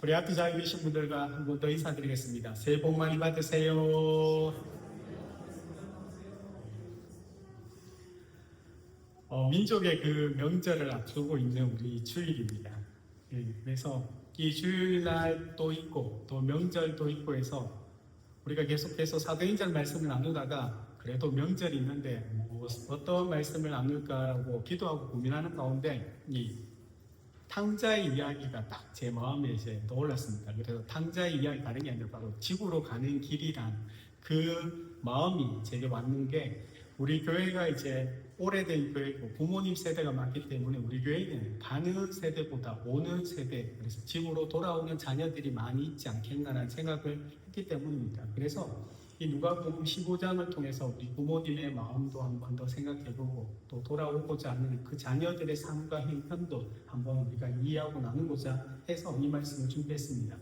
우리 앞에 자 계신 분들과 한 번 더 인사드리겠습니다. 새해 복 많이 받으세요. 민족의 그 명절을 앞두고 있는 우리 주일입니다. 그래서 이 주일날도 있고 또 명절도 있고 해서 우리가 계속해서 사도행전 말씀을 나누다가 그래도 명절이 있는데 뭐 어떤 말씀을 나눌까라고 기도하고 고민하는 가운데 이 탕자의 이야기가 딱 제 마음에 이제 떠올랐습니다. 그래서 탕자의 이야기 다른 게 아니라 바로 지구로 가는 길이란 그 마음이 제게 왔는 게 우리 교회가 이제 오래된 교회고 부모님 세대가 많기 때문에 우리 교회는 가는 세대보다 오는 세대, 그래서 집으로 돌아오는 자녀들이 많이 있지 않겠나라는 생각을 했기 때문입니다. 그래서 이 누가복음 15장을 통해서 우리 부모님의 마음도 한 번 더 생각해보고 또 돌아오고자 하는 그 자녀들의 삶과 형편도 한번 우리가 이해하고 나누고자 해서 이 말씀을 준비했습니다.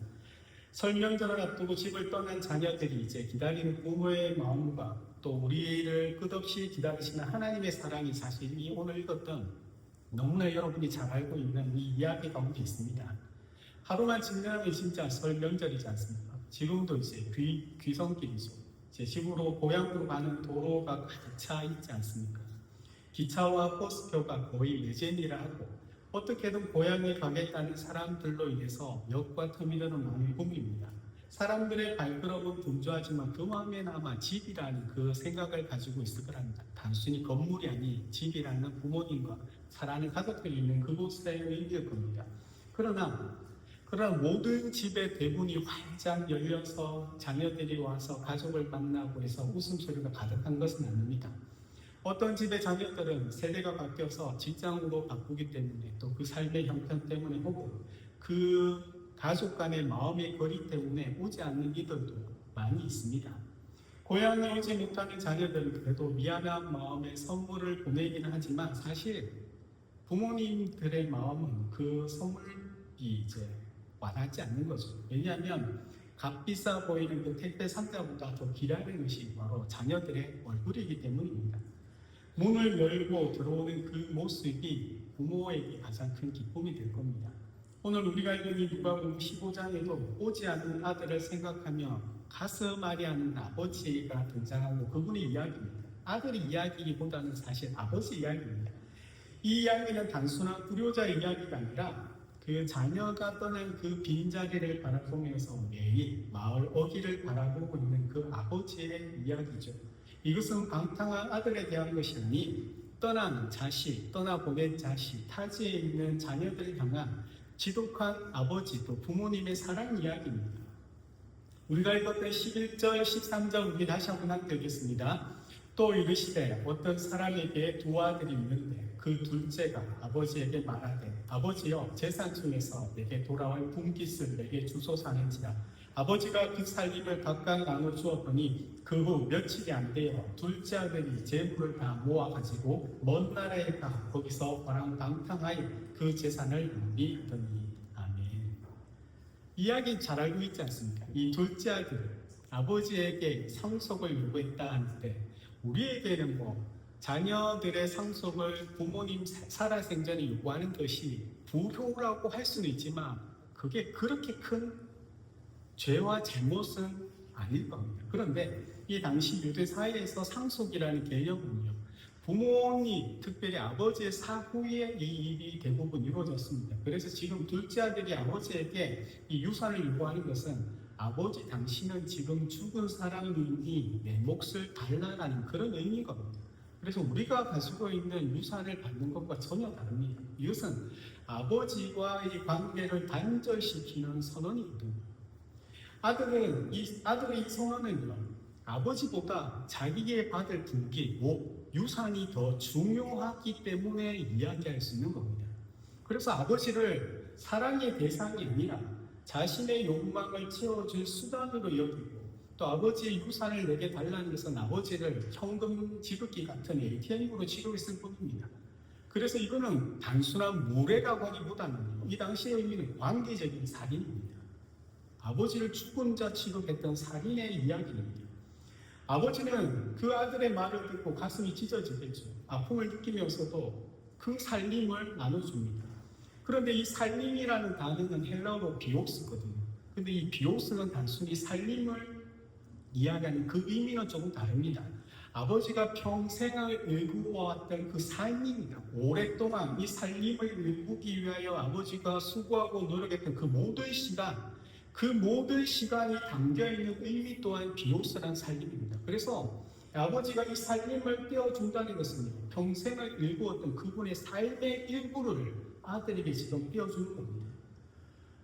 설명절을 앞두고 집을 떠난 자녀들이 이제 기다리는 부모의 마음과 또 우리를 끝없이 기다리시는 하나님의 사랑이 사실 이 오늘 읽었던 너무나 여러분이 잘 알고 있는 이 이야기 가운데 있습니다. 하루만 지나면 진짜 설명절이지 않습니까? 지금도 이제 귀성길이죠. 제 집으로 고향으로 가는 도로가 가득 차 있지 않습니까? 기차와 버스표가 거의 매진이라 하고 어떻게든 고향에 가겠다는 사람들로 인해서 역과 터미널은 많이 붐립니다. 사람들의 발걸음은 분주하지만 그 마음에는 아마 집이라는 그 생각을 가지고 있을 거랍니다. 단순히 건물이 아닌 집이라는 부모님과 사랑하는 가족들이 있는 그곳의 의미일 겁니다. 그러나 모든 집의 대문이 활짝 열려서 자녀들이 와서 가족을 만나고 해서 웃음소리가 가득한 것은 아닙니다. 어떤 집의 자녀들은 세대가 바뀌어서 직장으로 바꾸기 때문에 또 그 삶의 형편 때문에 혹은 그 가족 간의 마음의 거리 때문에 오지 않는 이들도 많이 있습니다. 고향에 오지 못하는 자녀들은 그래도 미안한 마음에 선물을 보내기는 하지만 사실 부모님들의 마음은 그 선물이 이제 와닿지 않는 거죠. 왜냐하면 값비싸 보이는 그 택배 상자보다 더 귀하는 것이 바로 자녀들의 얼굴이기 때문입니다. 문을 열고 들어오는 그 모습이 부모에게 가장 큰 기쁨이 될 겁니다. 오늘 우리가 읽은 이 누가복음 15장에도 오지 않는 아들을 생각하며 가슴 아리하는 아버지가 등장하고 그분의 이야기입니다. 아들의 이야기보다는 사실 아버지 이야기입니다. 이 이야기는 단순한 불효자의 이야기가 아니라 그 자녀가 떠난 그 빈자리를 바라보면서 매일 마을 어귀를 바라보고 있는 그 아버지의 이야기죠. 이것은 방탕한 아들에 대한 것이 아니 떠난 자식, 떠나보낸 자식, 타지에 있는 자녀들을 향한 지독한 아버지 또 부모님의 사랑 이야기입니다. 우리가 읽었던 11절, 13절 우리 다시 한번 함께 읽겠습니다. 또 이르시되 어떤 사람에게 두 아들이 있는데 그 둘째가 아버지에게 말하되 아버지여 재산 중에서 내게 돌아올 분깃을 내게 주소서 하는지라. 아버지가 그 살림을 각각 나눠 주었더니 그 후 며칠이 안 되어 둘째 아들이 재물을 다 모아가지고 먼 나라에 가 거기서 호랑방탕하여 그 재산을 누리더니. 아멘. 이야기 잘 알고 있지 않습니까? 이 둘째 아들 아버지에게 상속을 요구했다 하는데 우리에게는 자녀들의 상속을 부모님 살아생전에 요구하는 것이 불효라고 할 수는 있지만 그게 그렇게 큰 죄와 잘못은 아닐 겁니다. 그런데 이 당시 유대 사회에서 상속이라는 개념은요, 부모님, 특별히 아버지의 사후에 이 일이 대부분 이루어졌습니다. 그래서 지금 둘째 아들이 아버지에게 이 유산을 요구하는 것은 아버지 당신은 지금 죽은 사람이니 내 몫을 달라라는 그런 의미인 겁니다. 그래서 우리가 가지고 있는 유산을 받는 것과 전혀 다릅니다. 이것은 아버지와의 관계를 단절시키는 선언이거든요. 아들의 이 선언은요, 아버지보다 자기에게 받을 분기, 유산이 더 중요하기 때문에 이야기할 수 있는 겁니다. 그래서 아버지를 사랑의 대상이 아니라 자신의 욕망을 채워줄 수단으로 여기고 또 아버지의 유산을 내게 달라는 것은 아버지를 현금 지급기 같은 ATM으로 취급했을 뿐입니다. 그래서 이거는 단순한 무례라고 하기보다는 이 당시의 의미는 관계적인 살인입니다. 아버지를 죽은 자 취급했던 살인의 이야기입니다. 아버지는 그 아들의 말을 듣고 가슴이 찢어지겠죠. 아픔을 느끼면서도 그 살림을 나눠줍니다. 그런데 이 살림이라는 단어는 헬라어로 비옥스거든요. 근데 이 비옥스는 단순히 살림을 이야기하는 그 의미는 조금 다릅니다. 아버지가 평생을 일구어왔던 그 삶입니다. 오랫동안 이 살림을 일구기 위하여 아버지가 수고하고 노력했던 그 모든 시간, 그 모든 시간이 담겨있는 의미 또한 비옥스란 살림입니다. 그래서 아버지가 이 살림을 떼어준다는 것은 평생을 일구었던 그분의 삶의 일부를 아들에게 지금 떼어주는 겁니다.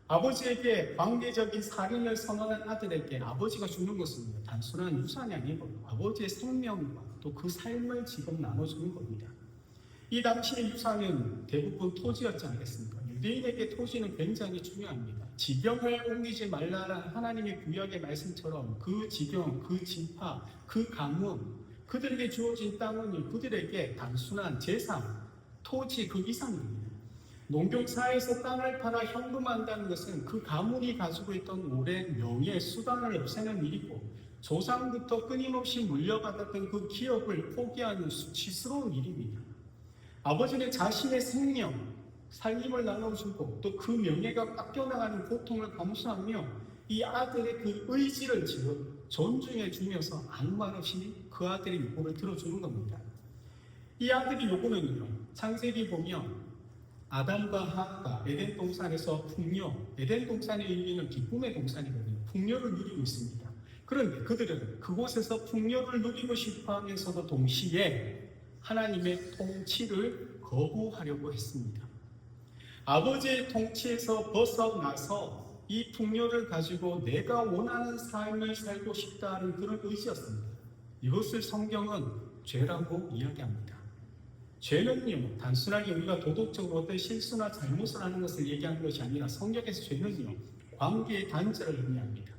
아버지에게 관계적인 살인을 선언한 아들에게 아버지가 주는 것은 단순한 유산이 아니고 아버지의 생명과 또 그 삶을 지금 나눠주는 겁니다. 이 당시의 유산은 대부분 토지였지 않겠습니까? 유대인에게 토지는 굉장히 중요합니다. 지경을 옮기지 말라는 하나님의 구약의 말씀처럼 그 지경, 그 지파, 그 가문, 그들에게 주어진 땅은 그들에게 단순한 재산, 토지 그 이상입니다. 농경사에서 땅을 팔아 현금한다는 것은 그 가문이 가지고 있던 오랜 명예, 수단을 없애는 일이고 조상부터 끊임없이 물려받았던 그 기업을 포기하는 수치스러운 일입니다. 아버지는 자신의 생명, 살림을 나눠주고 또 그 명예가 깎여나가는 고통을 감수하며 이 아들의 그 의지를 지금 존중해 주면서 아무 말 없이 그 아들의 요구를 들어주는 겁니다. 이 아들의 요구는요, 창세기 보면 아담과 하와가 에덴 동산에서 풍요, 에덴 동산의 의미는 기쁨의 동산이거든요. 풍요를 누리고 있습니다. 그런데 그들은 그곳에서 풍요를 누리고 싶어 하면서도 동시에 하나님의 통치를 거부하려고 했습니다. 아버지의 통치에서 벗어나서 이 풍요를 가지고 내가 원하는 삶을 살고 싶다는 그런 의지였습니다. 이것을 성경은 죄라고 이야기합니다. 죄는요, 단순하게 우리가 도덕적으로 어떤 실수나 잘못을 하는 것을 얘기하는 것이 아니라 성경에서 죄는요, 관계의 단절을 의미합니다.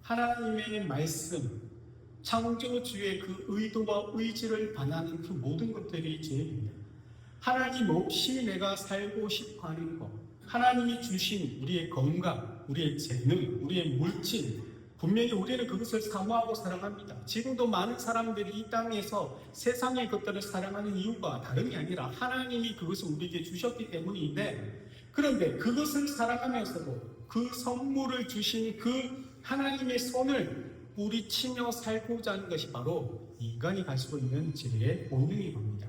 하나님의 말씀, 창조주의 그 의도와 의지를 반하는 그 모든 것들이 죄입니다. 하나님 없이 내가 살고 싶어 하는 것, 하나님이 주신 우리의 건강, 우리의 재능, 우리의 물질, 분명히 우리는 그것을 사모하고 사랑합니다. 지금도 많은 사람들이 이 땅에서 세상의 것들을 사랑하는 이유가 다름이 아니라 하나님이 그것을 우리에게 주셨기 때문인데, 그런데 그것을 사랑하면서도 그 선물을 주신 그 하나님의 손을 뿌리치며 살고자 하는 것이 바로 인간이 가지고 있는 죄의 본능인 겁니다.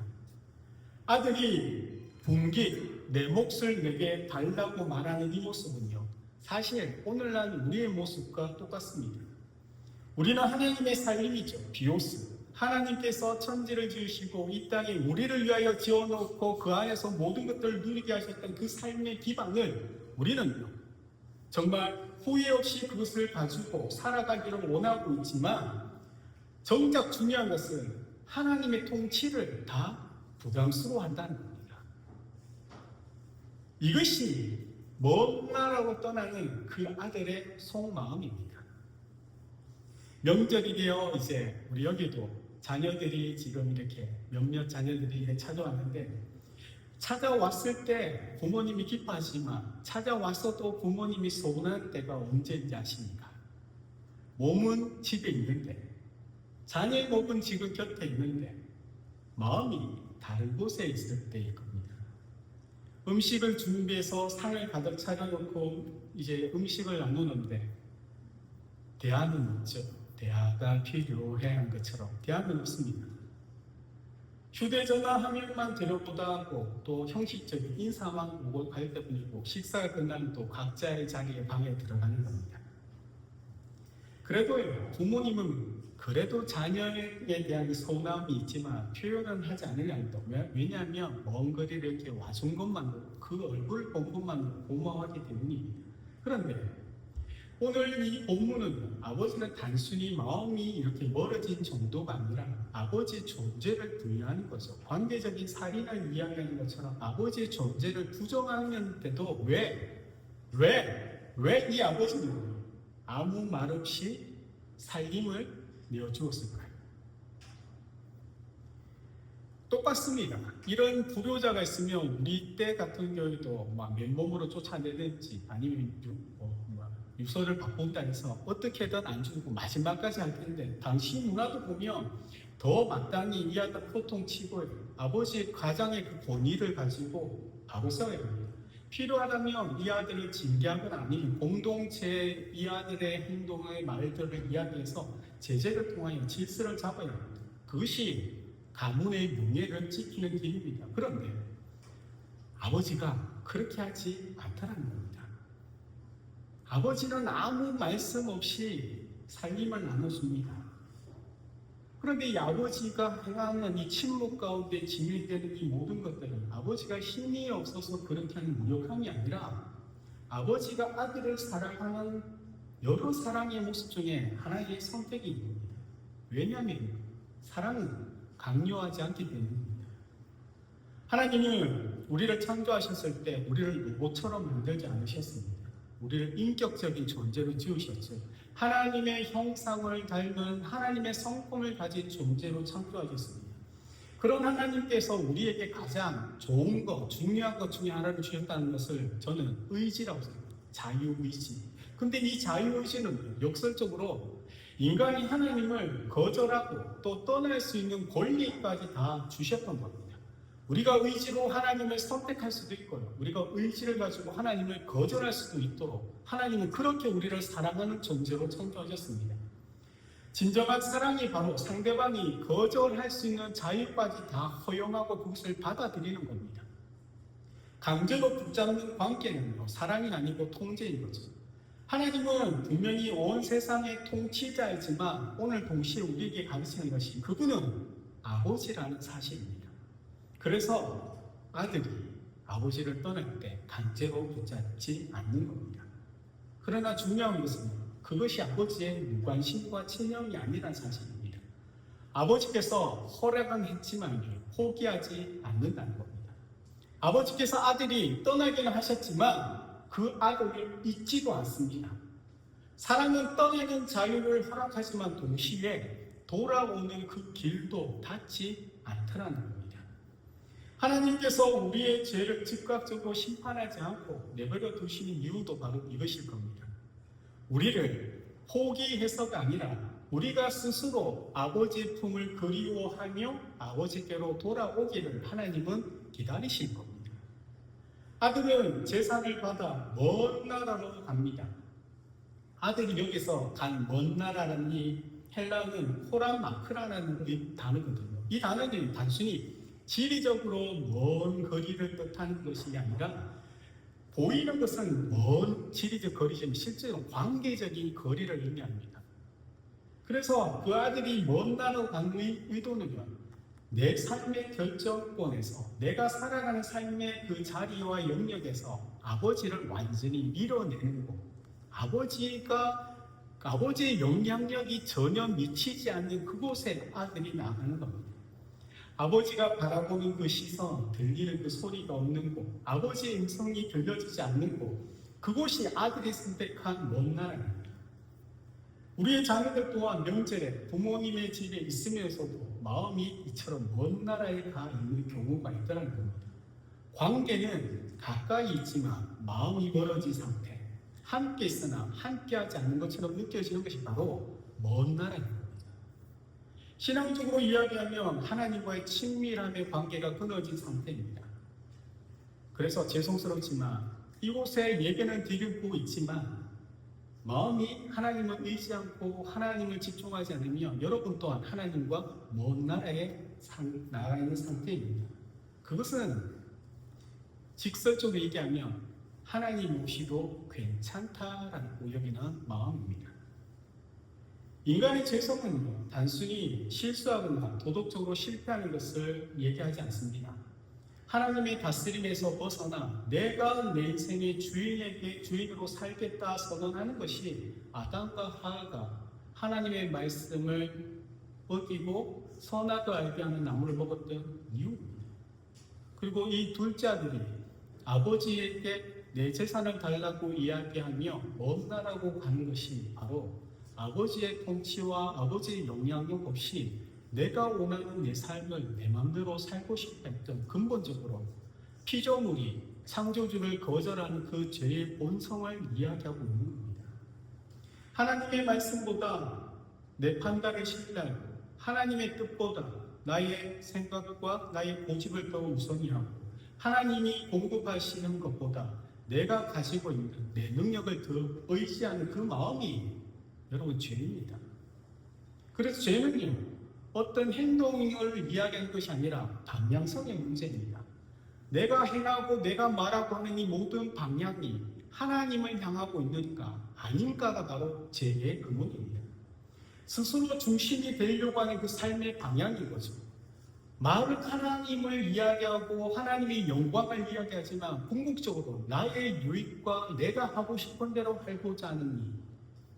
아들이 분깃, 내 몫을 내게 달라고 말하는 이 모습은요, 사실 오늘날 우리의 모습과 똑같습니다. 우리는 하나님의 살림이죠. 비오스. 하나님께서 천지를 지으시고 이 땅에 우리를 위하여 지어놓고 그 안에서 모든 것들을 누리게 하셨던 그 삶의 기반을 우리는요, 정말 후회 없이 그것을 가지고 살아가기를 원하고 있지만 정작 중요한 것은 하나님의 통치를 다 부담스러워한다는 겁니다. 이것이 먼 나라로 떠나는 그 아들의 속마음입니다. 명절이 되어 이제 우리 여기도 자녀들이 지금 이렇게 몇몇 자녀들이 찾아왔는데, 찾아왔을 때 부모님이 기뻐하지만 찾아와서도 부모님이 서운한 때가 언제인지 아십니까? 몸은 집에 있는데, 자녀의 몸은 지금 곁에 있는데 마음이 다른 곳에 있을 때일 겁니다. 음식을 준비해서 상을 가득 차려놓고 이제 음식을 나누는데 대화는 없죠. 대화가 필요한 것처럼 대화는 없습니다. 휴대전화 화면만 들여보다 하고 또 형식적인 인사만 오고 갈 때뿐이고 식사가 끝나면 또 각자의 자리에 방에 들어가는 겁니다. 그래도 부모님은 그래도 자녀에 대한 서운함이 있지만 표현은 하지 않으려고. 왜냐하면 먼 거리를 이렇게 와준 것만으로, 그 얼굴 본 것만으로 고마워하기 때문입니다. 그런데 오늘 이 본문은 아버지는 단순히 마음이 이렇게 멀어진 정도가 아니라 아버지의 존재를 부인하는 거죠. 관계적인 살인을 이야기하는 것처럼 아버지의 존재를 부정하는데도 왜 이 아버지는 아무 말 없이 살림을 내어주었을까요? 똑같습니다. 이런 불효자가 있으면 우리 때 같은 경우에도 막 맨몸으로 쫓아내든지 아니면 유서를 바꾼다 해서 어떻게든 안 주고 마지막까지 할 텐데, 당시 문화도 보면 더 마땅히 이 아들 포통 치고 아버지 가장의 그 권위를 가지고 바로 싸워야 됩니다. 필요하다면 이 아들을 징계하거나 아니면 공동체 이 아들의 행동의 말들을 이야기해서 제재를 통하여 질서를 잡아야 합니다. 그것이 가문의 명예를 지키는 길입니다. 그런데 아버지가 그렇게 하지 않다는 겁니다. 아버지는 아무 말씀 없이 살림을 나눠줍니다. 그런데 이 아버지가 행하는 이 침묵 가운데 지밀되는 이 모든 것들은 아버지가 힘이 없어서 그렇게 하는 무력함이 아니라 아버지가 아들을 사랑하는 여러 사랑의 모습 중에 하나의 선택이 있습니다. 왜냐하면 사랑은 강요하지 않기 때문입니다. 하나님은 우리를 창조하셨을 때 우리를 로봇처럼 만들지 않으셨습니다. 우리를 인격적인 존재로 지으셨죠. 하나님의 형상을 닮은 하나님의 성품을 가진 존재로 창조하셨습니다. 그런 하나님께서 우리에게 가장 좋은 것, 중요한 것 중에 하나를 주셨다는 것을 저는 의지라고 생각합니다. 자유의지. 근데 이 자유의지는 역설적으로 인간이 하나님을 거절하고 또 떠날 수 있는 권리까지 다 주셨던 겁니다. 우리가 의지로 하나님을 선택할 수도 있고요. 우리가 의지를 가지고 하나님을 거절할 수도 있도록 하나님은 그렇게 우리를 사랑하는 존재로 창조하셨습니다. 진정한 사랑이 바로 상대방이 거절할 수 있는 자유까지 다 허용하고 그것을 받아들이는 겁니다. 강제로 붙잡는 관계는요, 사랑이 아니고 통제인 거죠. 하나님은 분명히 온 세상의 통치자이지만 오늘 동시에 우리에게 가르치는 것이 그분은 아버지라는 사실입니다. 그래서 아들이 아버지를 떠날 때 강제로 붙잡지 않는 겁니다. 그러나 중요한 것은 그것이 아버지의 무관심과 친형이 아니라는 사실입니다. 아버지께서 허락은 했지만 포기하지 않는다는 겁니다. 아버지께서 아들이 떠나기는 하셨지만 그 아들을 잊지도 않습니다. 사랑은 떠나는 자유를 허락하지만 동시에 돌아오는 그 길도 닫지 않더라는 겁니다. 하나님께서 우리의 죄를 즉각적으로 심판하지 않고 내버려 두시는 이유도 바로 이것일 겁니다. 우리를 포기해서가 아니라 우리가 스스로 아버지의 품을 그리워하며 아버지께로 돌아오기를 하나님은 기다리실 겁니다. 아들은 제사를 받아 먼 나라로 갑니다. 아들이 여기서 간 먼 나라라는 이 헬라어는 호란마크라는 단어거든요. 이 단어는 단순히 지리적으로 먼 거리를 뜻하는 것이 아니라 보이는 것은 먼 지리적 거리지만 실제로 관계적인 거리를 의미합니다. 그래서 그 아들이 먼 나라로 간 의도는요, 내 삶의 결정권에서 내가 살아가는 삶의 그 자리와 영역에서 아버지를 완전히 밀어내는 것, 아버지의 영향력이 전혀 미치지 않는 그곳에 아들이 나가는 겁니다. 아버지가 바라보는 그 시선, 들리는 그 소리가 없는 곳, 아버지의 음성이 들려지지 않는 곳, 그곳이 아들이 선택한 먼 나라입니다. 우리의 자녀들 또한 명절에 부모님의 집에 있으면서도 마음이 이처럼 먼 나라에 가 있는 경우가 있다는 겁니다. 관계는 가까이 있지만 마음이 멀어진 상태, 함께 있으나 함께하지 않는 것처럼 느껴지는 것이 바로 먼 나라입니다. 신앙적으로 이야기하면 하나님과의 친밀함의 관계가 끊어진 상태입니다. 그래서 죄송스럽지만 이곳에 예배는 드리고 있지만 마음이 하나님을 의지 않고 하나님을 집중하지 않으면 여러분 또한 하나님과 먼 나라에 나가 있는 상태입니다. 그것은 직설적으로 얘기하면 하나님 없이도 괜찮다라고 여기는 마음입니다. 인간의 죄성은요, 단순히 실수하거나 도덕적으로 실패하는 것을 얘기하지 않습니다. 하나님의 다스림에서 벗어나 내가 내 인생의 주인으로 살겠다 선언하는 것이 아담과 하와가 하나님의 말씀을 어기고 선악을 알게 하는 나무를 먹었던 이유입니다. 그리고 이 둘째 아들이 아버지에게 내 재산을 달라고 이야기하며 먼 나라고 가는 것이 바로 아버지의 통치와 아버지의 영향력 없이 내가 원하는 내 삶을 내 마음대로 살고 싶다 했던 근본적으로 피조물이 창조주를 거절하는 그 죄의 본성을 이야기하고 있는 겁니다. 하나님의 말씀보다 내 판단을 신뢰하고 하나님의 뜻보다 나의 생각과 나의 고집을 더 우선이하고 하나님이 공급하시는 것보다 내가 가지고 있는 내 능력을 더 의지하는 그 마음이 여러분 죄입니다. 그래서 죄는요, 어떤 행동을 이야기하는 것이 아니라 방향성의 문제입니다. 내가 행하고 내가 말하고 하는 이 모든 방향이 하나님을 향하고 있는가 아닌가가 바로 죄의 근원입니다. 스스로 중심이 되려고 하는 그 삶의 방향인 거죠. 말을 하나님을 이야기하고 하나님의 영광을 이야기하지만 궁극적으로 나의 유익과 내가 하고 싶은 대로 하고자 하는 일,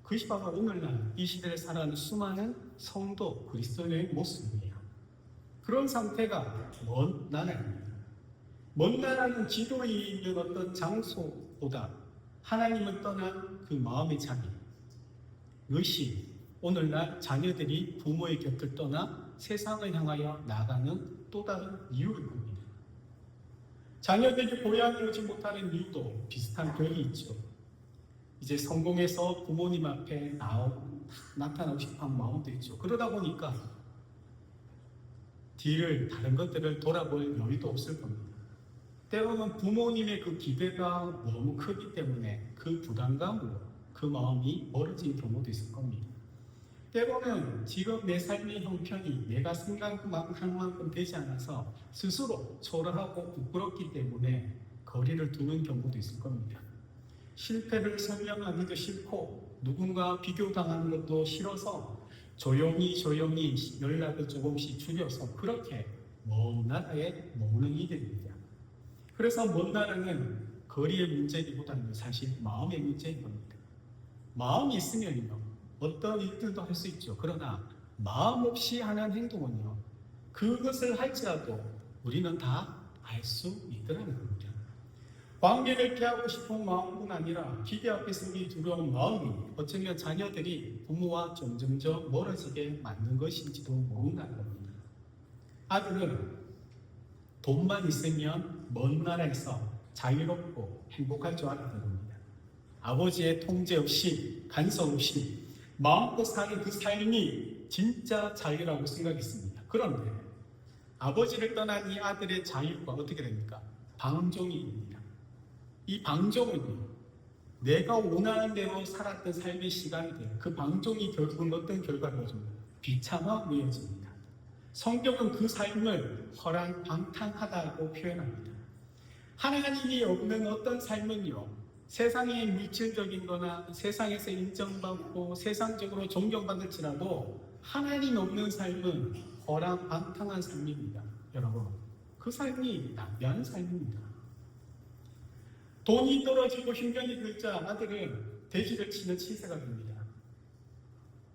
그것이 바로 오늘날 이 시대를 살아가는 수많은 성도 그리스도인의 모습이에요. 그런 상태가 먼 나라입니다. 먼 나라는 지도에 있는 어떤 장소보다 하나님을 떠난 그 마음의 자리, 그것이 오늘날 자녀들이 부모의 곁을 떠나 세상을 향하여 나가는 또 다른 이유일 겁니다. 자녀들이 고향에 오지 못하는 이유도 비슷한 결이 있죠. 이제 성공해서 부모님 앞에 나타나고 싶어하는 마음도 있죠. 그러다 보니까 뒤를 다른 것들을 돌아볼 여유도 없을 겁니다. 때로는 부모님의 그 기대가 너무 크기 때문에 그 부담감으로 그 마음이 멀어진 경우도 있을 겁니다. 때로는 지금 내 삶의 형편이 내가 생각한 만큼 되지 않아서 스스로 초라하고 부끄럽기 때문에 거리를 두는 경우도 있을 겁니다. 실패를 설명하기도 싫고 누군가 비교당하는 것도 싫어서 조용히 연락을 조금씩 줄여서 그렇게 먼 나라에 머무는 이들입니다. 그래서 먼 나라는 거리의 문제이기보다는 사실 마음의 문제인 겁니다. 마음이 있으면요 어떤 일들도 할 수 있죠. 그러나 마음 없이 하는 행동은요 그것을 할지라도 우리는 다 알 수 있더라는 겁니다. 관계를 피하고 싶은 마음뿐 아니라 기대 앞에 서기 두려운 마음이 어쩌면 자녀들이 부모와 점점점 멀어지게 만든 것인지도 모른다는 겁니다. 아들은 돈만 있으면 먼 나라에서 자유롭고 행복할 줄 알았던 겁니다. 아버지의 통제 없이 간섭 없이 마음껏 사는 그 삶이 진짜 자유라고 생각했습니다. 그런데 아버지를 떠난 이 아들의 자유가 어떻게 됩니까? 방종입니다. 이 방종은요, 내가 원하는 대로 살았던 삶의 시간이 돼요. 그 방종이 결국은 어떤 결과를 가집니까? 비참함으로 이어집니다. 성경은 그 삶을 허랑방탕하다고 표현합니다. 하나님이 없는 어떤 삶은요, 세상의 물질적인 거나 세상에서 인정받고 세상적으로 존경받을지라도 하나님 없는 삶은 허랑방탕한 삶입니다. 여러분, 그 삶이 낭비하는 삶입니다. 돈이 떨어지고 흉년이 들자 아들은 돼지를 치는 치세가 됩니다.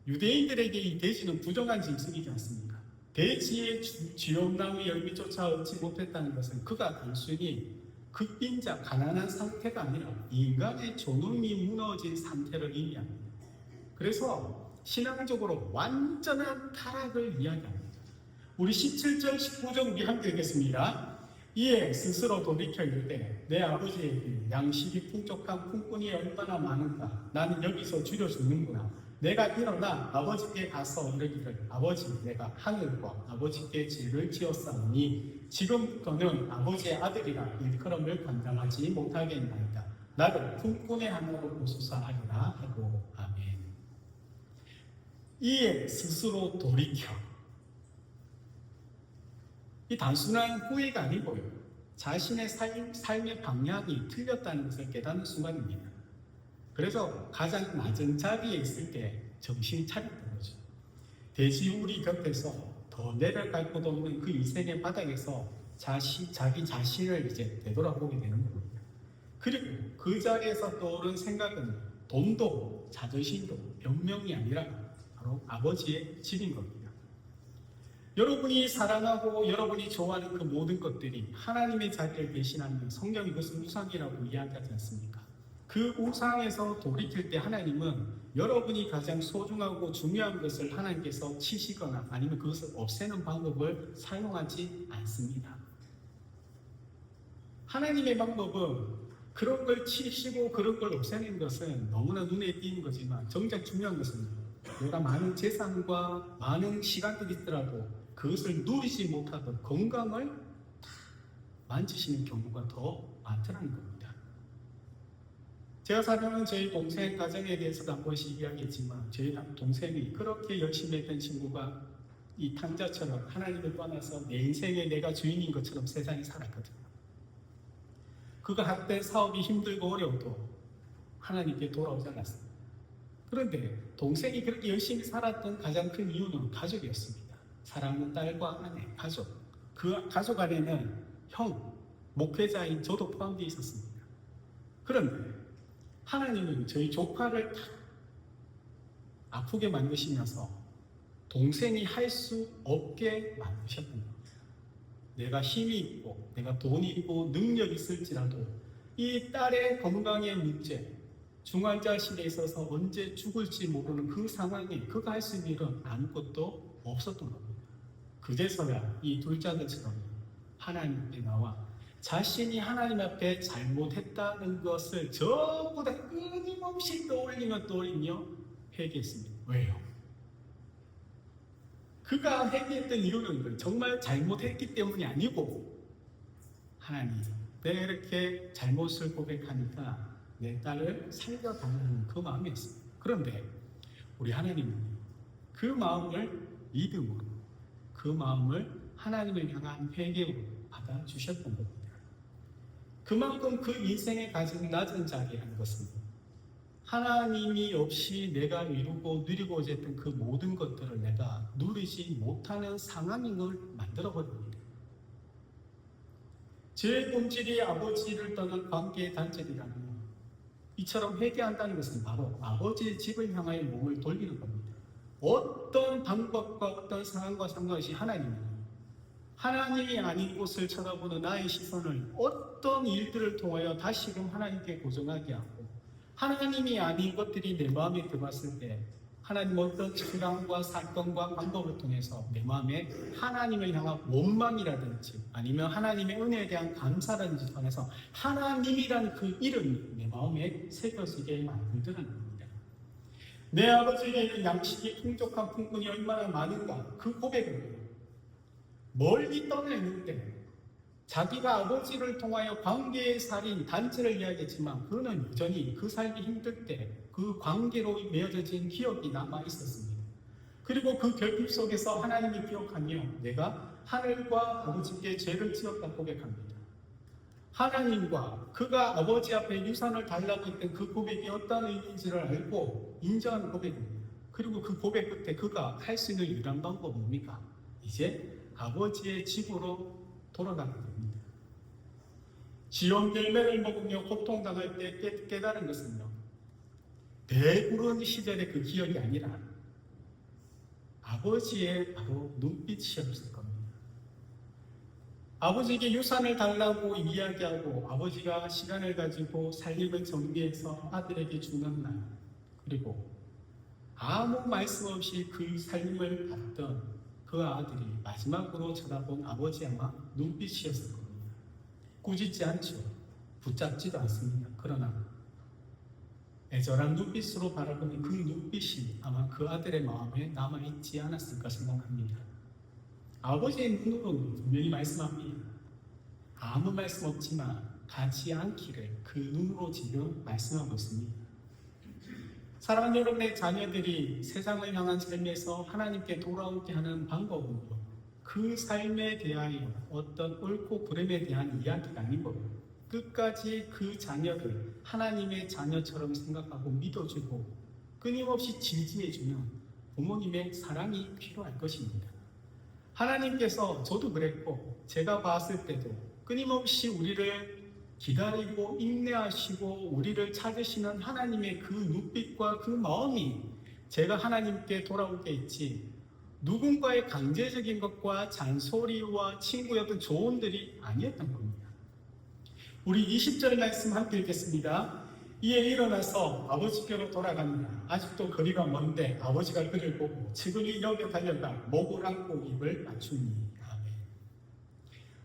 유대인들에게 이 돼지는 부정한 짐승이지 않습니까? 돼지의 쥐엄나무 열매조차 얻지 못했다는 것은 그가 단순히 극빈자, 가난한 상태가 아니라 인간의 존엄이 무너진 상태를 의미합니다. 그래서 신앙적으로 완전한 타락을 이야기합니다. 우리 17절, 19절 우리 함께 읽겠습니다. 이에 스스로 돌이켜 이르되 내 아버지에게 양식이 풍족한 품꾼이 얼마나 많은가. 나는 여기서 줄여 죽는구나. 내가 일어나 아버지께 가서 이르기를 아버지 내가 하늘과 아버지께 죄를 지었사오니 지금부터는 아버지의 아들이라 일컬음을 감당하지 못하겠나이다. 나를 품꾼의 하나로 보소서 하리라 하고 아멘. 이에 스스로 돌이켜, 이 단순한 후회가 아니고요, 자신의 삶의 방향이 틀렸다는 것을 깨닫는 순간입니다. 그래서 가장 낮은 자리에 있을 때 정신 차렸던 거죠. 돼지우리 곁에서 더 내려갈 곳 없는 그 인생의 바닥에서 자기 자신을 이제 되돌아보게 되는 겁니다. 그리고 그 자리에서 떠오른 생각은 돈도 자존심도 변명이 아니라 바로 아버지의 집인 겁니다. 여러분이 사랑하고 여러분이 좋아하는 그 모든 것들이 하나님의 자리를 대신하는 성경이 그것을 우상이라고 이야기하지 않습니까? 그 우상에서 돌이킬 때 하나님은 여러분이 가장 소중하고 중요한 것을 하나님께서 치시거나 아니면 그것을 없애는 방법을 사용하지 않습니다. 하나님의 방법은 그런 걸 치시고 그런 걸 없애는 것은 너무나 눈에 띄는 거지만 정작 중요한 것은 내가 많은 재산과 많은 시간들이 있더라도 그것을 누리지 못하던 건강을 만지시는 경우가 더 많더라는 겁니다. 제가 사랑하는 저희 동생 가정에 대해서도 한 번씩 이야기했지만 저희 동생이 그렇게 열심히 했던 친구가 이 탕자처럼 하나님을 떠나서 내 인생에 내가 주인인 것처럼 세상에 살았거든요. 그가 한때 사업이 힘들고 어려워도 하나님께 돌아오지 않았습니다. 그런데 동생이 그렇게 열심히 살았던 가장 큰 이유는 가족이었습니다. 사랑하는 딸과 아내, 가족. 그 가족 안에는 형, 목회자인 저도 포함되어 있었습니다. 그런데 하나님은 저희 조카를 아프게 만드시면서 동생이 할 수 없게 만드셨던 겁니다. 내가 힘이 있고 내가 돈이 있고 능력이 있을지라도 이 딸의 건강의 문제, 중환자실에 있어서 언제 죽을지 모르는 그 상황에 그가 할 수 있는 일은 아무것도 없었던 겁니다. 그제서야 이 둘째 아들처럼 하나님 앞에 나와 자신이 하나님 앞에 잘못했다는 것을 전부 다 끊임없이 떠올리며 회개했습니다. 왜요? 그가 회개했던 이유는 정말 잘못했기 때문이 아니고 하나님, 내가 이렇게 잘못을 고백하니까 내 딸을 살려달라는 그 마음이었습니다. 그런데 우리 하나님은 그 마음을 믿음으로, 그 마음을 하나님을 향한 회개로 받아주셨던 겁니다. 그만큼 그 인생에 가진 낮은 자리라는 것은 하나님이 없이 내가 이루고 누리고자 했던 그 모든 것들을 내가 누리지 못하는 상황을 만들어버립니다. 제 본질이 아버지를 떠난 관계의 단절이라면 이처럼 회개한다는 것은 바로 아버지의 집을 향하여 몸을 돌리는 겁니다. 어떤 방법과 어떤 상황과 상관없이 하나님이 아닌 곳을 쳐다보는 나의 시선을 어떤 일들을 통하여 다시금 하나님께 고정하게 하고 하나님이 아닌 것들이 내 마음에 들어왔을 때 하나님 어떤 상황과 사건과 방법을 통해서 내 마음에 하나님을 향한 원망이라든지 아니면 하나님의 은혜에 대한 감사라든지 통해서 하나님이라는 그 이름이 내 마음에 새겨지게 만들어낸 겁니다. 내 아버지에게 양식이 풍족한 풍분이 얼마나 많은가 그 고백을 멀리 떠나있는데 자기가 아버지를 통하여 관계의 살인, 단절을 이야기했지만 그는 여전히 그 삶이 힘들 때 그 관계로 맺어진 기억이 남아있었습니다. 그리고 그 결핍 속에서 하나님이 기억하며 내가 하늘과 아버지께 죄를 지었다 고백합니다. 하나님과 그가 아버지 앞에 유산을 달라고 했던 그 고백이 어떤 의미인지를 알고 인정하는 고백입니다. 그리고 그 고백 끝에 그가 할 수 있는 유일한 방법은 뭡니까? 이제 아버지의 집으로 돌아가게 됩니다. 지온 열매를 먹으며 고통당할 때 깨달은 것은요, 배부른 시절의 그 기억이 아니라 아버지의 바로 눈빛이었을 겁니다. 아버지에게 유산을 달라고 이야기하고 아버지가 시간을 가지고 살림을 정리해서 아들에게 주는 날, 그리고 아무 말씀 없이 그 살림을 받던 그 아들이 마지막으로 쳐다본 아버지 아마 눈빛이었을 겁니다. 꾸짖지 않죠. 붙잡지도 않습니다. 그러나 애절한 눈빛으로 바라보는 그 눈빛이 아마 그 아들의 마음에 남아있지 않았을까 생각합니다. 아버지의 눈으로는 분명히 말씀합니다. 아무 말씀 없지만 가지 않기를 그 눈으로 지금 말씀하고 있습니다. 사랑하는 여러분의 자녀들이 세상을 향한 삶에서 하나님께 돌아오게 하는 방법은요, 그 삶에 대하여 어떤 옳고 그름에 대한 이야기가 아니고 끝까지 그 자녀를 하나님의 자녀처럼 생각하고 믿어주고 끊임없이 지지해주는 부모님의 사랑이 필요할 것입니다. 하나님께서 저도 그랬고 제가 봤을 때도 끊임없이 우리를 기다리고 인내하시고 우리를 찾으시는 하나님의 그 눈빛과 그 마음이 제가 하나님께 돌아오게 했지 누군가의 강제적인 것과 잔소리와 친구였던 조언들이 아니었던 겁니다. 우리 20절 말씀 함께 읽겠습니다. 이에 일어나서 아버지께로 돌아갑니다. 아직도 거리가 먼데 아버지가 그를 보고 측은히 여겨 달려가 목을 안고 입을 맞추니. 아멘.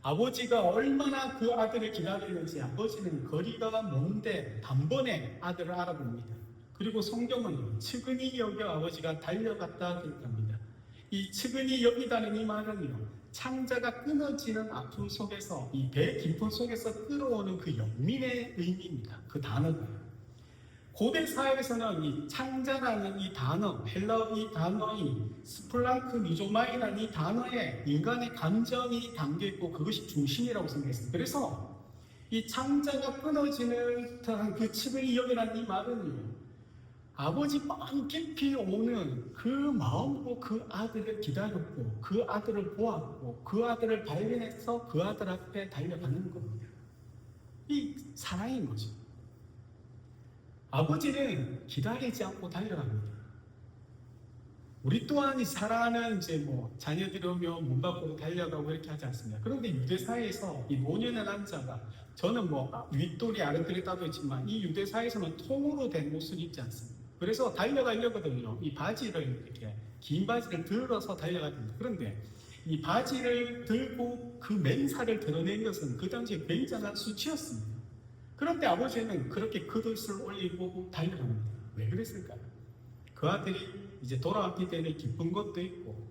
아버지가 얼마나 그 아들을 기다리는지 아버지는 거리가 먼데 단번에 아들을 알아봅니다. 그리고 성경은 측은히 여겨 아버지가 달려갔다 기록합니다. 이 측은히 여기다는 이 말은요, 창자가 끊어지는 아픔 속에서 이 배 깊음 속에서 끌어오는 그 영민의 의미입니다. 그 단어가. 고대 사회에서는 이 창자라는 이 단어, 헬라어 이 단어의 스플랑크 미조마이라는 이 단어에 인간의 감정이 담겨 있고 그것이 중심이라고 생각했습니다. 그래서 이 창자가 끊어지는 듯한 그 층을 이어이라는 이 말은요, 아버지 마음 깊이 오는 그 마음으로 그 아들을 기다렸고 그 아들을 보았고 그 아들을 발견해서 그 아들 앞에 달려가는 겁니다. 이 사랑인 거죠. 아버지는 기다리지 않고 달려갑니다. 우리 또한 사랑하는 자녀들이 오면 문 밖으로 달려가고 이렇게 하지 않습니다. 그런데 유대 사회에서 이 노년의 남자가, 저는 윗돌이 아랫돌이 따도 있지만 이 유대 사회에서는 통으로 된 옷을 입지 않습니다. 그래서 달려가려거든요. 이 바지를 이렇게 긴 바지를 들어서 달려가야 됩니다. 그런데 이 바지를 들고 그 맨살을 드러낸 것은 그 당시에 굉장한 수치였습니다. 그런데 아버지는 그렇게 겉옷을 올리고 달려갑니다. 왜 그랬을까요? 그 아들이 이제 돌아왔기 때문에 기쁜 것도 있고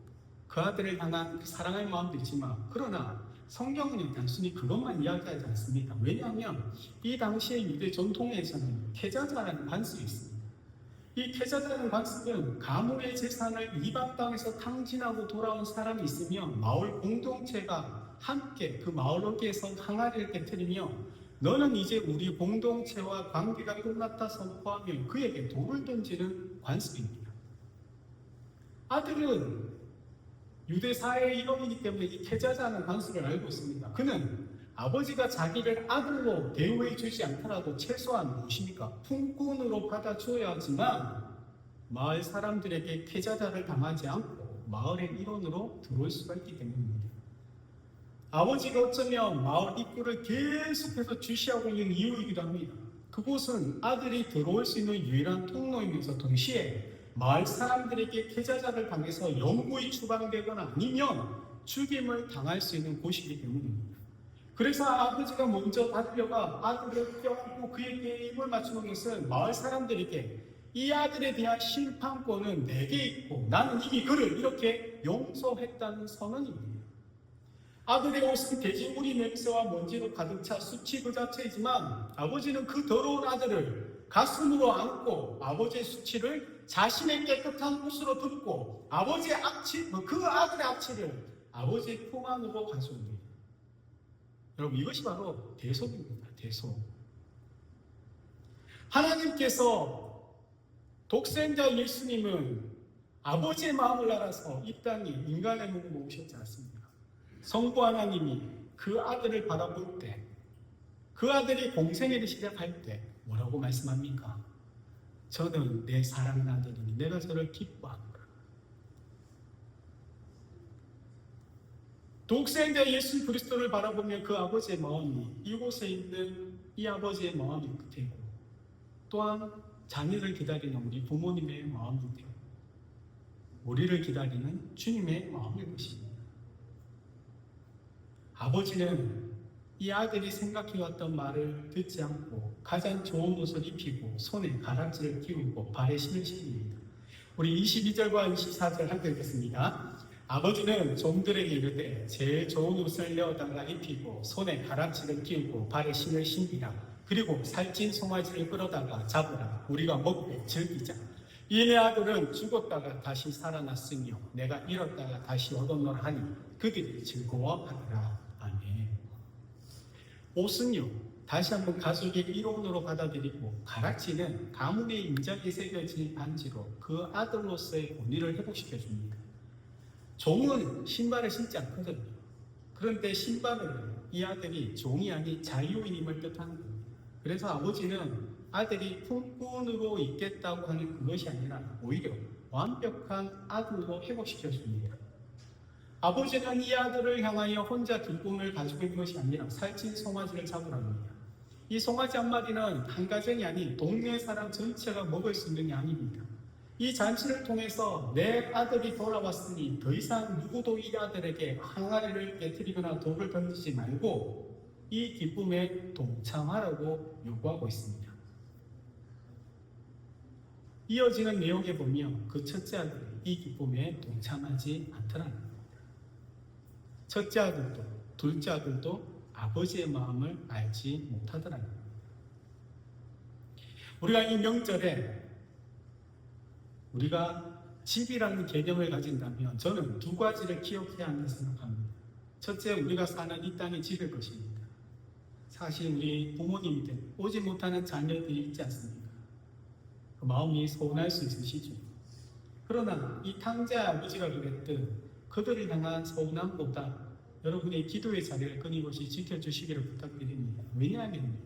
그 아들을 향한 사랑의 마음도 있지만, 그러나 성경은 단순히 그것만 이야기하지 않습니다. 왜냐하면 이 당시의 유대 전통에서는 계자자라는 관습이 있습니다. 이 계자자라는 관습은 가문의 재산을 이방 땅에서 탕진하고 돌아온 사람이 있으면 마을 공동체가 함께 그 마을 어귀에서 항아리를 깨뜨리며 너는 이제 우리 공동체와 관계가 끝났다 선포하며 그에게 돌을 던지는 관습입니다. 아들은 유대 사회의 일원이기 때문에 이 계자자는 관습을 알고 있습니다. 그는 아버지가 자기를 아들로 대우해 주지 않더라도 최소한 무엇입니까? 품꾼으로 받아줘야 하지만 마을 사람들에게 계자자를 당하지 않고 마을의 일원으로 들어올 수가 있기 때문입니다. 아버지가 어쩌면 마을 입구를 계속해서 주시하고 있는 이유이기도 합니다. 그곳은 아들이 들어올 수 있는 유일한 통로이면서 동시에 마을 사람들에게 계자자를 당해서 영구히 추방되거나 아니면 죽임을 당할 수 있는 곳이기 때문입니다. 그래서 아버지가 먼저 달려가 아들을 껴안고 그에게 입을 맞추는 것은 마을 사람들에게 이 아들에 대한 심판권은 내게 있고 나는 이미 그를 이렇게 용서했다는 선언입니다. 아들의 옷은 돼지우리 냄새와 먼지로 가득 차 수치 그 자체이지만 아버지는 그 더러운 아들을 가슴으로 안고 아버지의 수치를 자신의 깨끗한 옷으로 덮고 아버지의 악취, 그 아들의 악취를 아버지의 품 안으로 가져옵니다. 여러분, 이것이 바로 대속입니다. 대속. 하나님께서 독생자 예수님은 아버지의 마음을 알아서 이 땅에 인간의 몸을 오셨지 않습니까? 성부 하나님이 그 아들을 바라볼 때, 그 아들이 공생애를 시작할 때 뭐라고 말씀합니까? 저는 내 사랑하는 아들이니 내가 저를 기뻐하노라. 독생자 예수 그리스도를 바라보면 그 아버지의 마음이 이곳에 있는 이 아버지의 마음이 되고, 또한 자녀를 기다리는 우리 부모님의 마음이 되고 우리를 기다리는 주님의 마음일 것입니다. 아버지는 이 아들이 생각해왔던 말을 듣지 않고 가장 좋은 옷을 입히고 손에 가락지를 끼우고 발에 신을 신깁니다. 우리 22절과 24절 함께 읽겠습니다. 아버지는 종들에게 이르되 제일 좋은 옷을 내어다가 입히고 손에 가락지를 끼우고 발에 신을 신기라. 그리고 살찐 송아지를 끌어다가 잡으라. 우리가 먹고 즐기자. 이내 아들은 죽었다가 다시 살아났으며 내가 잃었다가 다시 얻었노라 하니 그들이 즐거워하더라. 아멘. 옷은요, 다시 한번 가족의 일원으로 받아들이고, 가락지는 가문의 인장이 새겨진 반지로 그 아들로서의 권위를 회복시켜줍니다. 종은 신발을 신지 않거든요. 그런데 신발은 이 아들이 종이 아닌 자유인임을 뜻하는 겁니다. 그래서 아버지는 아들이 품꾼으로 있겠다고 하는 그것이 아니라 오히려 완벽한 아들로 회복시켜줍니다. 아버지는 이 아들을 향하여 혼자 기쁨을 가지고 있는 것이 아니라 살찐 송아지를 잡으랍니다. 이 송아지 한 마리는 한 가정이 아닌 동네 사람 전체가 먹을 수 있는 양입니다. 이 잔치를 통해서 내 아들이 돌아왔으니 더 이상 누구도 이 아들에게 항아리를 깨뜨리거나 돌을 던지지 말고 이 기쁨에 동참하라고 요구하고 있습니다. 이어지는 내용에 보면 그 첫째 아들이 이 기쁨에 동참하지 않더라는 겁니다. 첫째 아들도 둘째 아들도 아버지의 마음을 알지 못하더라고요. 우리가 이 명절에 우리가 집이라는 개념을 가진다면 저는 두 가지를 기억해야 한다고 생각합니다. 첫째, 우리가 사는 이 땅이 집일 것입니다. 사실 우리 부모님들 오지 못하는 자녀들이 있지 않습니까? 그 마음이 서운할 수 있으시죠. 그러나 이 탕자의 아버지가 그랬듯 그들을 향한 서운함보다 여러분의 기도의 자리를 끊임없이 지켜주시기를 부탁드립니다. 왜냐하면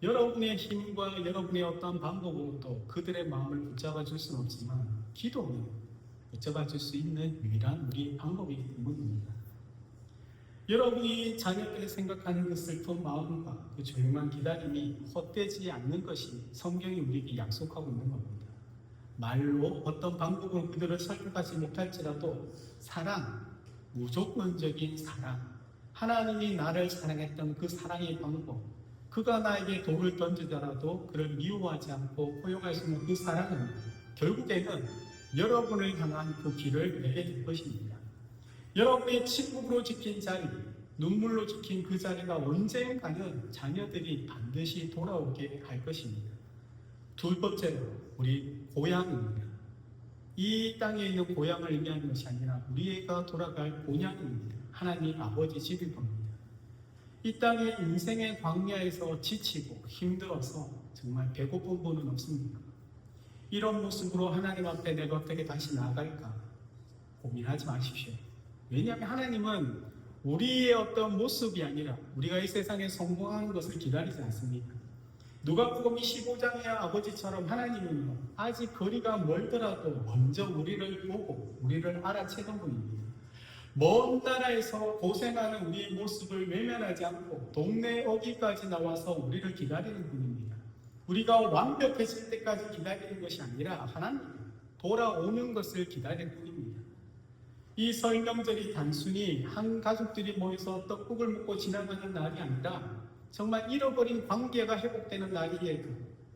여러분의 힘과 여러분의 어떤 방법으로도 그들의 마음을 붙잡아 줄 수는 없지만 기도는 붙잡아 줄 수 있는 유일한 우리 방법이기 때문입니다. 여러분이 자녀들이 생각하는 그 슬픈 마음과 그 조용한 기다림이 헛되지 않는 것이 성경이 우리에게 약속하고 있는 겁니다. 말로 어떤 방법으로 그들을 설득하지 못할지라도 사랑, 무조건적인 사랑, 하나님이 나를 사랑했던 그 사랑의 방법, 그가 나에게 돌을 던지더라도 그를 미워하지 않고 포용할 수 있는 그 사랑은 결국에는 여러분을 향한 그 길을 내게 될 것입니다. 여러분의 침묵으로 지킨 자리, 눈물로 지킨 그 자리가 언젠가는 자녀들이 반드시 돌아오게 할 것입니다. 두 번째로 우리 고향입니다. 이 땅에 있는 고향을 의미하는 것이 아니라 우리가 돌아갈 본향입니다. 하나님 아버지 집일 겁니다. 이 땅의 인생의 광야에서 지치고 힘들어서 정말 배고픈 분은 없습니까? 이런 모습으로 하나님 앞에 내가 어떻게 다시 나아갈까 고민하지 마십시오. 왜냐하면 하나님은 우리의 어떤 모습이 아니라 우리가 이 세상에 성공하는 것을 기다리지 않습니다. 누가복음 15장의 아버지처럼 하나님은 아직 거리가 멀더라도 먼저 우리를 보고 우리를 알아채던 분입니다. 먼 나라에서 고생하는 우리의 모습을 외면하지 않고 동네 어귀까지 나와서 우리를 기다리는 분입니다. 우리가 완벽해질 때까지 기다리는 것이 아니라 하나님 돌아오는 것을 기다리는 분입니다. 이 설 명절이 단순히 한 가족들이 모여서 떡국을 먹고 지나가는 날이 아니라 정말 잃어버린 관계가 회복되는 날이에요.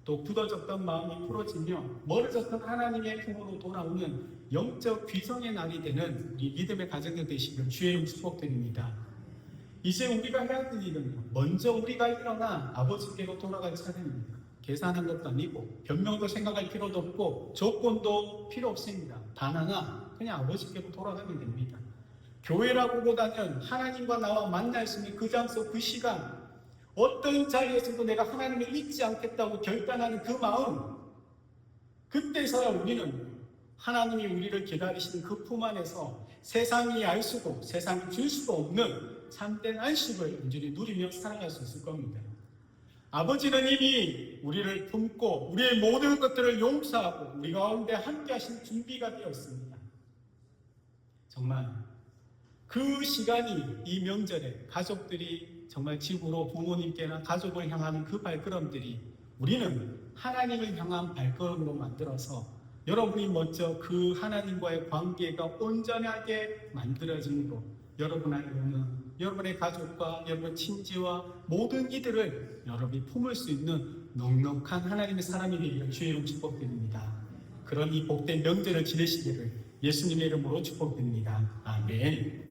또 굳어졌던 마음이 풀어지며 멀어졌던 하나님의 품으로 돌아오는 영적 귀성의 날이 되는 우리 믿음의 가정들 되시길 주의 이름 축복드립니다. 이제 우리가 해야 할 일은 먼저 우리가 일어나 아버지께로 돌아갈 차례입니다. 계산한 것도 아니고 변명도 생각할 필요도 없고 조건도 필요 없습니다. 단 하나 그냥 아버지께로 돌아가면 됩니다. 교회라고 보다는 하나님과 나와 만날 수 있는 그 장소 그 시간 어떤 자리에서도 내가 하나님을 잊지 않겠다고 결단하는 그 마음 그때서야 우리는 하나님이 우리를 기다리시는 그 품 안에서 세상이 알 수도 세상이 줄 수도 없는 참된 안식을 온전히 누리며 살아갈 수 있을 겁니다. 아버지는 이미 우리를 품고 우리의 모든 것들을 용서하고 우리 가운데 함께 하신 준비가 되어 있습니다. 정말 그 시간이 이 명절에 가족들이 정말 집으로 부모님께나 가족을 향하는 그 발걸음들이 우리는 하나님을 향한 발걸음으로 만들어서 여러분이 먼저 그 하나님과의 관계가 온전하게 만들어짐으로 여러분 안에는 여러분의 가족과 여러분 친지와 모든 이들을 여러분이 품을 수 있는 넉넉한 하나님의 사람이 되기를 주의 이름 축복드립니다. 그런 이 복된 명절을 지내시기를 예수님의 이름으로 축복드립니다. 아멘.